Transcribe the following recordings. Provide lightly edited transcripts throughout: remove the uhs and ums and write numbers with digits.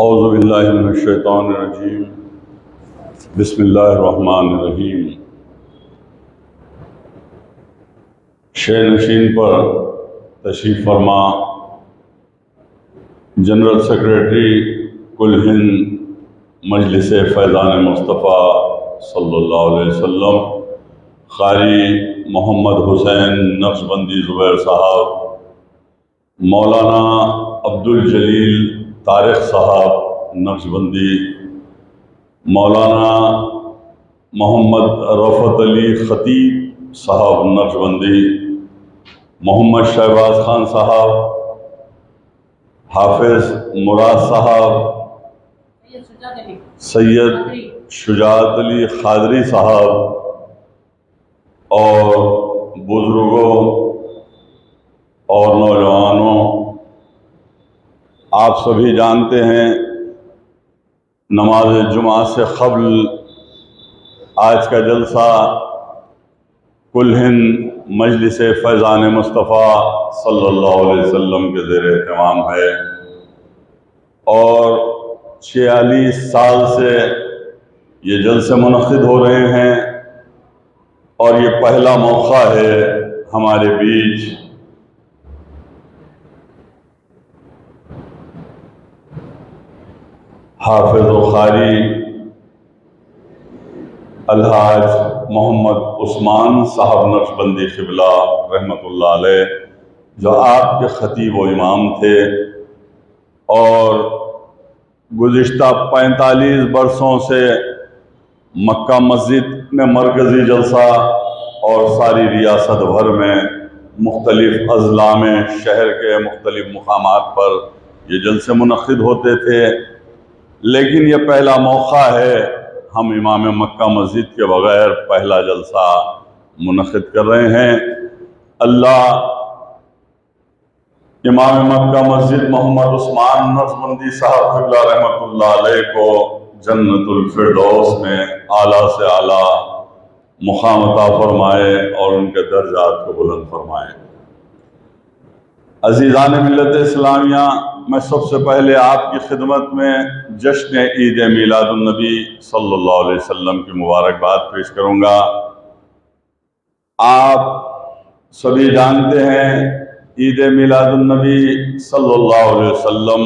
اعوذ باللہ من الشیطان الرجیم بسم اللہ الرحمن الرحیم۔ شہ نشین پر تشریف فرما جنرل سیکریٹری کل ہند مجلس فیضان مصطفیٰ صلی اللہ علیہ وسلم قاری محمد حسین نقشبندی زبیر صاحب، مولانا عبدالجلیل طارق صاحب نقشبندی، مولانا محمد رفعت علی خطیب صاحب نقشبندی، محمد شہباز خان صاحب، حافظ مراد صاحب، سید شجاعت علی قادری صاحب اور بزرگوں اور نوجوانوں، آپ سبھی جانتے ہیں نماز جمعہ سے قبل آج کا جلسہ کل ہند مجلس فیضان مصطفیٰ صلی اللہ علیہ وسلم کے زیر اہتمام ہے، اور 46 سال سے یہ جلسے منعقد ہو رہے ہیں، اور یہ پہلا موقع ہے ہمارے بیچ حافظ و قاری الحاج محمد عثمان صاحب نقشبندی قبلہ رحمۃ اللہ علیہ، جو آپ کے خطیب و امام تھے اور گزشتہ 45 برسوں سے مکہ مسجد میں مرکزی جلسہ اور ساری ریاست بھر میں مختلف اضلاع میں شہر کے مختلف مقامات پر یہ جلسے منعقد ہوتے تھے، لیکن یہ پہلا موقع ہے ہم امام مکہ مسجد کے بغیر پہلا جلسہ منعقد کر رہے ہیں۔ اللہ امام مکہ مسجد محمد عثمان نقشبندی صاحب قبلہ رحمۃ اللہ علیہ کو جنت الفردوس میں اعلیٰ سے اعلیٰ مقام عطا فرمائے اور ان کے درجات کو بلند فرمائے۔ عزیزان ملت اسلامیہ، میں سب سے پہلے آپ کی خدمت میں جشن عید میلاد النبی صلی اللہ علیہ وسلم کی مبارکباد پیش کروں گا۔ آپ سبھی جانتے ہیں عید میلاد النبی صلی اللہ علیہ وسلم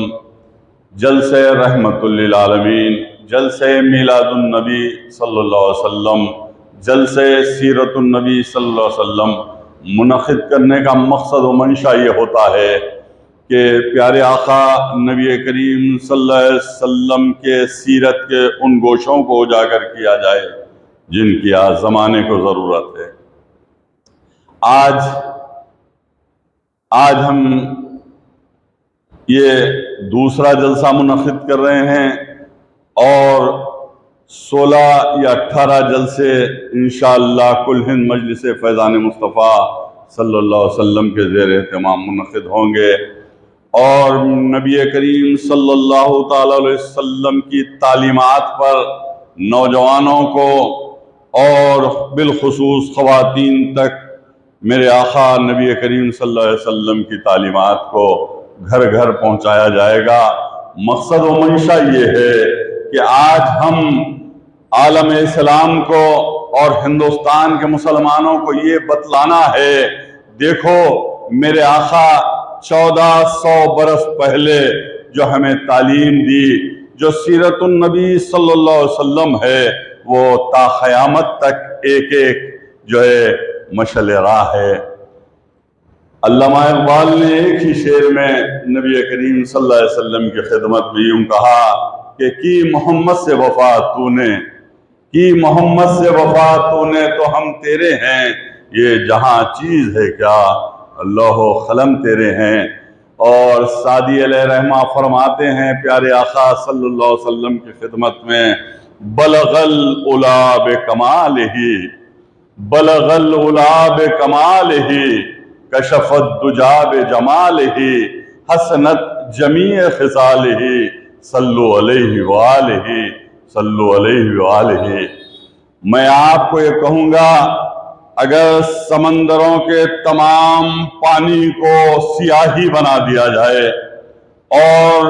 جلسے رحمت للعالمین، جلسے میلاد النبی صلی اللہ علیہ وسلم، جلسے سیرت النبی صلی اللہ علیہ وسلم منعقد کرنے کا مقصد و منشا یہ ہوتا ہے کہ پیارے آقا نبی کریم صلی اللہ علیہ وسلم کے سیرت کے ان گوشوں کو اجاگر کیا جائے جن کی آج زمانے کو ضرورت ہے۔ آج ہم یہ دوسرا جلسہ منعقد کر رہے ہیں، اور 16 یا 18 جلسے انشاءاللہ کل ہند مجلس فیضان مصطفیٰ صلی اللہ علیہ وسلم کے زیر اہتمام منعقد ہوں گے، اور نبی کریم صلی اللہ تعالی علیہ وسلم کی تعلیمات پر نوجوانوں کو اور بالخصوص خواتین تک میرے آقا نبی کریم صلی اللہ علیہ وسلم کی تعلیمات کو گھر گھر پہنچایا جائے گا۔ مقصد و منشا یہ ہے کہ آج ہم عالم اسلام کو اور ہندوستان کے مسلمانوں کو یہ بتلانا ہے، دیکھو میرے آقا 1400 برس پہلے جو ہمیں تعلیم دی، جو سیرت النبی صلی اللہ علیہ وسلم ہے، وہ تا قیامت تک ایک ایک جو ہے مشعل راہ ہے۔ علامہ اقبال نے ایک ہی شعر میں نبی کریم صلی اللہ علیہ وسلم کی خدمت میں یوں کہا کہ کی محمد سے وفا تو نے، کی محمد سے وفا تو نے تو ہم تیرے ہیں، یہ جہاں چیز ہے کیا اللہ و قلم تیرے ہیں۔ اور سعدی علیہ رحمہ فرماتے ہیں پیارے آقا صلی اللہ علیہ وسلم کی خدمت میں، بلغ العلا بکمالہ، بلغ العلا بکمالہ، کشف الدجا بجمالہ، حسنت جمیع خصالہ، صلو علیہ وآلہ، صلو علیہ وآلہ۔ میں آپ کو یہ کہوں گا، اگر سمندروں کے تمام پانی کو سیاہی بنا دیا جائے اور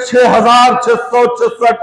6666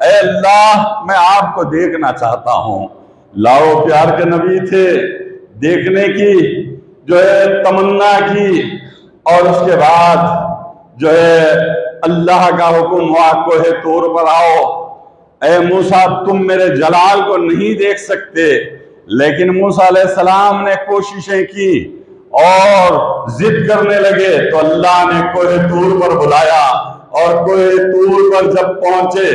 اے اللہ میں آپ کو دیکھنا چاہتا ہوں۔ لاؤ پیار کے نبی تھے، دیکھنے کی جو ہے تمنا کی، اور اس کے بعد جو ہے اللہ کا حکم ہوا کوہ طور پر آؤ۔ اے موسیٰ تم میرے جلال کو نہیں دیکھ سکتے، لیکن موسیٰ علیہ السلام نے کوششیں کی اور ضد کرنے لگے تو اللہ نے کوہ طور پر بلایا، اور کوہ طور پر جب پہنچے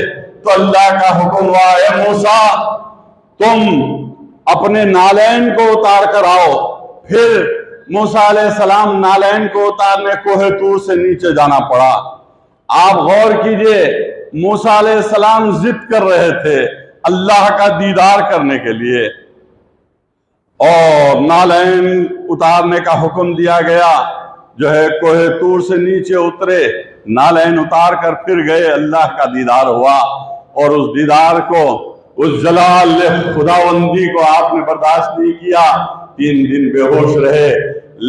تو اللہ کا حکم ہوا اے موسیٰ تم اپنے نالین کو اتار کر آؤ۔ پھر موسیٰ علیہ السلام نالین کو اتارنے کوہ طور سے نیچے جانا پڑا۔ آپ غور کیجئے، موسیٰ علیہ السلام ضد کر رہے تھے اللہ کا دیدار کرنے کے لیے، اور نالین اتارنے کا حکم دیا گیا۔ جو ہے کوہ طور سے نیچے اترے، نالین اتار کر پھر گئے، اللہ کا دیدار ہوا، اور اس دیدار کو، اس جلال خداوندی کو آپ نے برداشت نہیں کیا، 3 دن بے ہوش رہے۔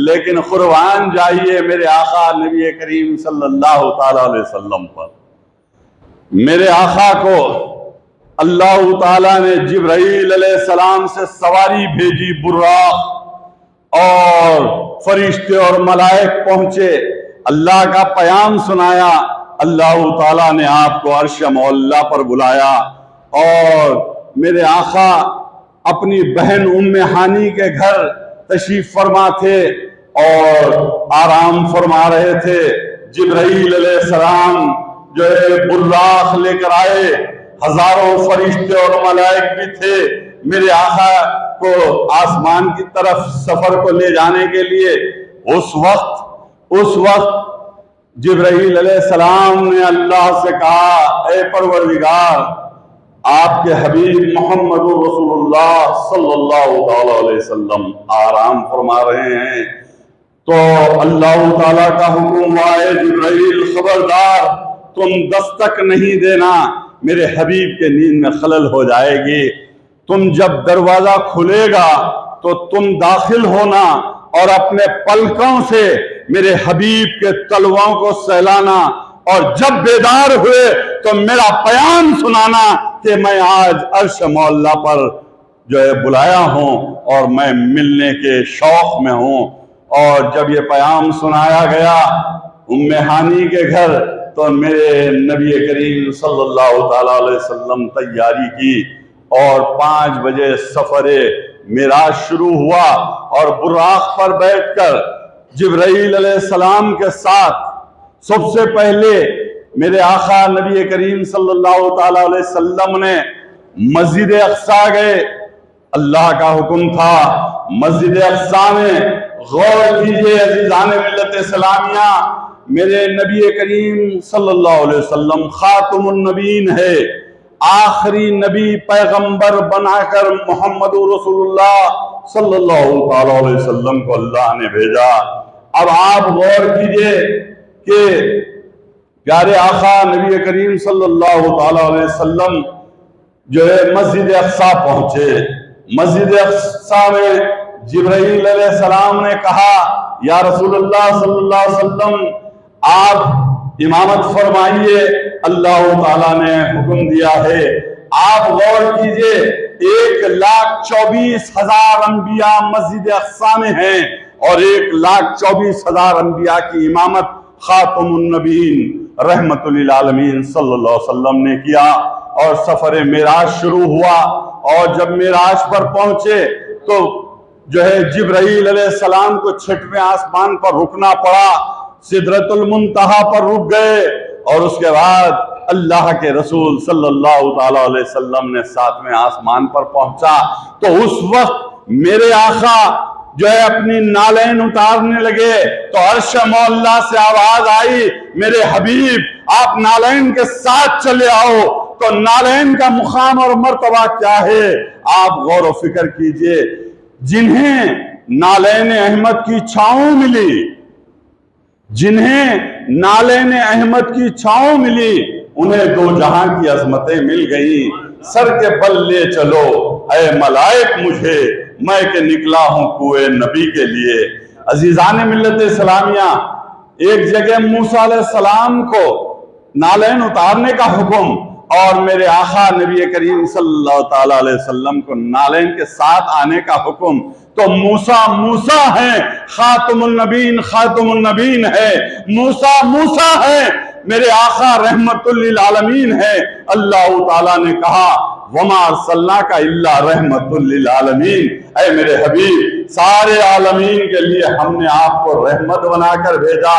لیکن قربان جائیے میرے آقا نبی کریم صلی اللہ تعالی علیہ وسلم پر۔ میرے آقا کو اللہ تعالیٰ نے جبرائیل علیہ السلام سے سواری بھیجی، براق، اور فرشتے اور ملائک پہنچے، اللہ کا پیام سنایا۔ اللہ تعالیٰ نے آپ کو عرش معلیٰ پر بلایا، اور میرے آقا اپنی بہن ام ہانی کے گھر تشریف فرما تھے اور آرام فرما رہے تھے۔ جبرائیل علیہ السلام جو ہے براق لے کر آئے، ہزاروں فرشتے اور ملائک بھی تھے میرے آقا کو آسمان کی طرف سفر کو لے جانے کے لیے۔ اس وقت جبرائیل علیہ السلام نے اللہ سے کہا اے پروردگار، آپ کے حبیب محمد رسول اللہ صلی اللہ علیہ وسلم آرام فرما رہے ہیں۔ تو اللہ تعالیٰ کا حکم ہوا اے جبرائیل خبردار، تم دستک نہیں دینا، میرے حبیب کے نیند میں خلل ہو جائے گی۔ تم جب دروازہ کھلے گا تو تم داخل ہونا اور اپنے پلکوں سے میرے حبیب کے تلووں کو سہلانا، اور جب بیدار ہوئے تو میرا پیام سنانا کہ میں آج عرش معلیٰ پر جو ہے بلایا ہوں اور میں ملنے کے شوق میں ہوں۔ اور جب یہ پیام سنایا گیا ام ہانی کے گھر تو میرے نبی کریم صلی اللہ تعالیٰ علیہ وسلم تیاری کی، اور 5 بجے سفر معراج شروع ہوا، اور براق پر بیٹھ کر جبرائیل علیہ السلام کے ساتھ سب سے پہلے میرے آقا نبی کریم صلی اللہ تعالیٰ علیہ وسلم نے مسجد اقصیٰ گئے۔ اللہ کا حکم تھا مسجد اقصیٰ میں، غور کیجئے عزیزان ملت اسلامیہ، میرے نبی کریم صلی اللہ علیہ وسلم خاتم النبیین ہے، آخری نبی پیغمبر بنا کر محمد رسول اللہ صلی اللہ تعالیٰ علیہ وسلم کو اللہ نے بھیجا۔ اب آپ غور کیجئے کہ پیارے آقا نبی کریم صلی اللہ تعالیٰ علیہ وسلم جو ہے مسجد اقصیٰ پہنچے۔ مسجد اقصیٰ میں جبرائیل علیہ السلام نے کہا یا رسول اللہ صلی اللہ علیہ وسلم آپ امامت فرمائیے، اللہ تعالیٰ نے حکم دیا ہے۔ آپ غور کیجئے 1,24,000 انبیاء مسجد اقصیٰ میں ہیں، اور 1,24,000 انبیاء کی امامت خاتم النبیین رحمت للعالمین صلی اللہ علیہ وسلم نے کیا، اور سفر معراج شروع ہوا۔ اور جب معراج پر پہنچے تو جو ہے جبرائیل علیہ السلام کو 6ویں آسمان پر رکنا پڑا، سدرۃ المنتہا پر رک گئے، اور اس کے بعد اللہ کے رسول صلی اللہ تعالیٰ علیہ وسلم نے 7ویں آسمان پر پہنچا۔ تو اس وقت میرے آقا جو ہے اپنی نالین اتارنے لگے تو عرش معلیٰ سے آواز آئی میرے حبیب آپ نالین کے ساتھ چلے آؤ۔ تو نالین کا مقام اور مرتبہ کیا ہے آپ غور و فکر کیجئے۔ جنہیں نالین احمد کی چھاؤں ملی، جنہیں نالین احمد کی چھاؤں ملی، انہیں 2 جہاں کی عظمتیں مل گئیں۔ سر کے بل لے چلو اے ملائک مجھے، میں کہ نکلا ہوں کوئے نبی کے لیے۔ عزیزان ملت اسلامیہ، ایک جگہ موسیٰ علیہ السلام کو نالین اتارنے کا حکم، اور میرے آقا نبی کریم صلی اللہ تعالیٰ علیہ وسلم کو نالین کے ساتھ آنے کا حکم، تو موسیٰ موسیٰ ہیں، خاتم النبین ہے، موسیٰ ہیں، میرے آقا رحمت للعالمین ہے۔ اللہ تعالیٰ نے کہا وَمَا أَرْسَلْنَاكَ إِلَّا رَحْمَةً لِلْعَالَمِينَ، اے میرے حبیب سارے عالمین کے لیے ہم نے آپ کو رحمت بنا کر بھیجا۔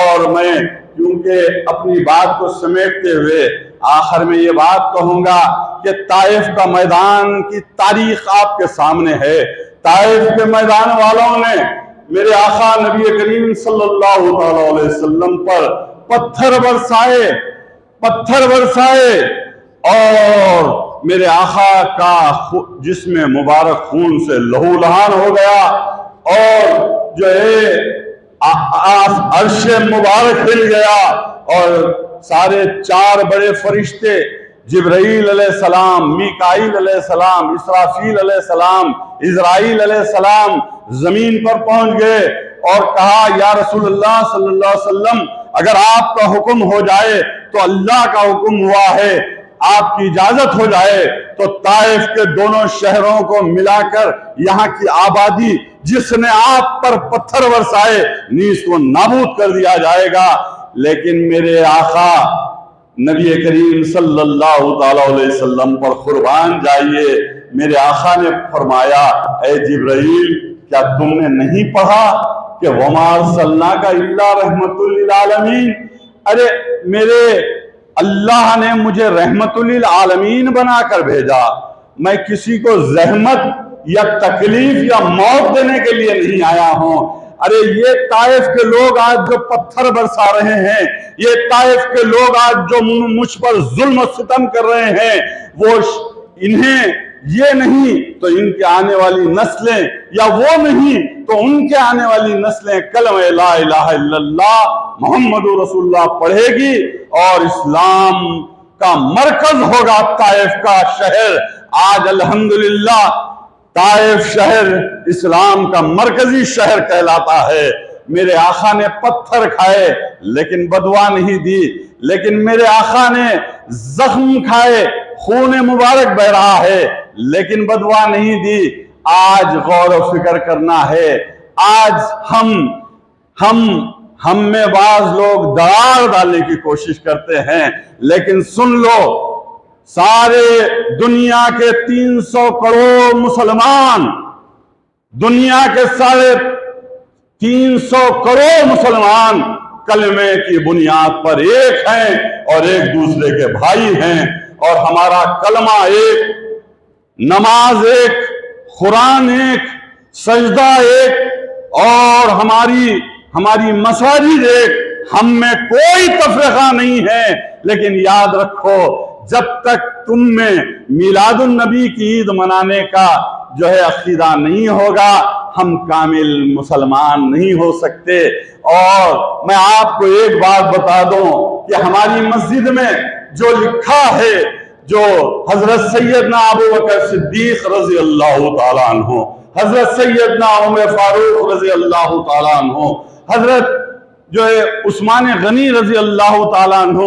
اور میں کیونکہ اپنی بات کو سمیٹتے ہوئے آخر میں یہ بات کہوں گا کہ طائف کا میدان کی تاریخ آپ کے سامنے ہے۔ طائف کے میدان والوں نے میرے آقا نبی کریم صلی اللہ علیہ وسلم پر پتھر برسائے اور میرے آقا کا جسم مبارک خون سے لہو لہان ہو گیا، اور جو ہے عرش مبارک ہل گیا، اور سارے 4 بڑے فرشتے جبرائیل علیہ السلام، میکائیل علیہ السلام، اسرافیل علیہ السلام، عزرائیل علیہ السلام زمین پر پہنچ گئے اور کہا یا رسول اللہ صلی اللہ علیہ وسلم اگر آپ کا حکم ہو جائے تو اللہ کا حکم ہوا ہے، آپ کی اجازت ہو جائے تو طائف کے دونوں شہروں کو ملا کر یہاں کی آبادی جس نے آپ پر پتھر برسائے نیست و نابود کر دیا جائے گا۔ لیکن میرے آقا نبی کریم صلی اللہ تعالیٰ علیہ وسلم پر قربان جائیے، میرے آقا نے فرمایا اے جبرائیل کیا تم نے نہیں پڑھا کہ وَمَا أَرْسَلْنَاكَ إِلَّا رَحْمَةً لِلْعَالَمِينَ، ارے میرے اللہ نے مجھے رحمت للعالمین بنا کر بھیجا، میں کسی کو زحمت یا تکلیف یا موت دینے کے لیے نہیں آیا ہوں۔ ارے یہ طائف کے لوگ آج جو پتھر برسا رہے ہیں، یہ طائف کے لوگ آج جو مجھ پر ظلم و ستم کر رہے ہیں، وہ انہیں یہ نہیں تو ان کے آنے والی نسلیں، یا وہ نہیں تو ان کے آنے والی نسلیں کلمہ لا الہ الا اللہ محمد رسول اللہ پڑھے گی، اور اسلام کا مرکز ہوگا طائف کا شہر۔ آج الحمدللہ طائف شہر اسلام کا مرکزی شہر کہلاتا ہے۔ میرے آقا نے پتھر کھائے لیکن بدوا نہیں دی، لیکن میرے آقا نے زخم کھائے، خون مبارک بہ رہا ہے لیکن بدوا نہیں دی۔ آج غور و فکر کرنا ہے۔ آج ہم میں بعض لوگ درار ڈالنے کی کوشش کرتے ہیں، لیکن سن لو سارے دنیا کے 300 کروڑ مسلمان، دنیا کے 350 کروڑ مسلمان کلمے کی بنیاد پر ایک ہیں اور ایک دوسرے کے بھائی ہیں، اور ہمارا کلمہ ایک، نماز ایک، قرآن ایک، سجدہ ایک، اور ہماری مساجد ایک، ہم میں کوئی تفرقہ نہیں ہے۔ لیکن یاد رکھو جب تک تم میں میلاد النبی کی عید منانے کا جو ہے عقیدہ نہیں ہوگا ہم کامل مسلمان نہیں ہو سکتے۔ اور میں آپ کو ایک بات بتا دوں کہ ہماری مسجد میں جو لکھا ہے، جو حضرت سیدنا ابو بکر صدیق رضی اللہ تعالیٰ عنہ، حضرت سیدنا عمر فاروق رضی اللہ تعالیٰ عنہ، حضرت جو ہے عثمان غنی رضی اللہ تعالیٰ عنہ،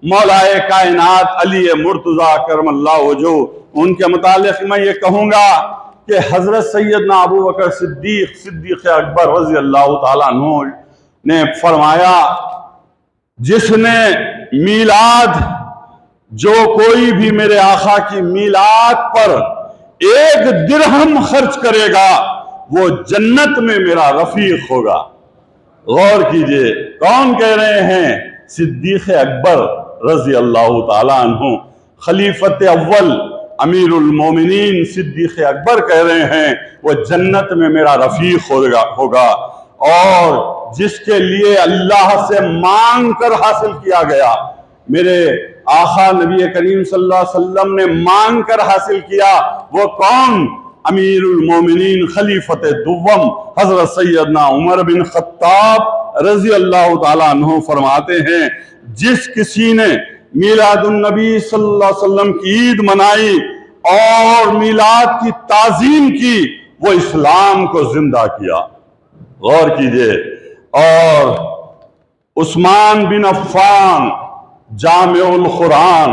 مولائے کائنات علی مرتضیٰ کرم اللہ وجہہ، ان کے متعلق میں یہ کہوں گا کہ حضرت سیدنا ابو بکر صدیق اکبر رضی اللہ تعالیٰ عنہ نے فرمایا جس نے میلاد، جو کوئی بھی میرے آقا کی میلاد پر 1 درہم خرچ کرے گا وہ جنت میں میرا رفیق ہوگا۔ غور کیجئے کون کہہ رہے ہیں؟ صدیق اکبر رضی اللہ تعالیٰ عنہ، خلیفت اول امیر المومنین صدیق اکبر کہہ رہے ہیں وہ جنت میں میرا رفیق ہوگا، اور جس کے لیے اللہ سے مانگ کر حاصل کیا گیا، میرے آقا نبی کریم صلی اللہ علیہ وسلم نے مانگ کر حاصل کیا، وہ کون؟ امیر المومنین خلیفت دوم حضرت سیدنا عمر بن خطاب رضی اللہ تعالیٰ عنہ فرماتے ہیں جس کسی نے میلاد النبی صلی اللہ علیہ وسلم کی عید منائی اور میلاد کی تعظیم کی وہ اسلام کو زندہ کیا۔ غور کیجئے۔ اور عثمان بن عفان جامع القرآن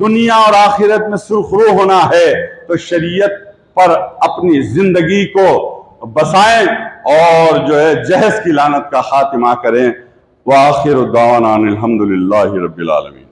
دنیا اور آخرت میں سرخرو ہونا ہے تو شریعت پر اپنی زندگی کو بسائیں اور جو ہے جہز کی لعنت کا خاتمہ کریں۔ وآخر دعوانا الحمدللہ رب العالمین۔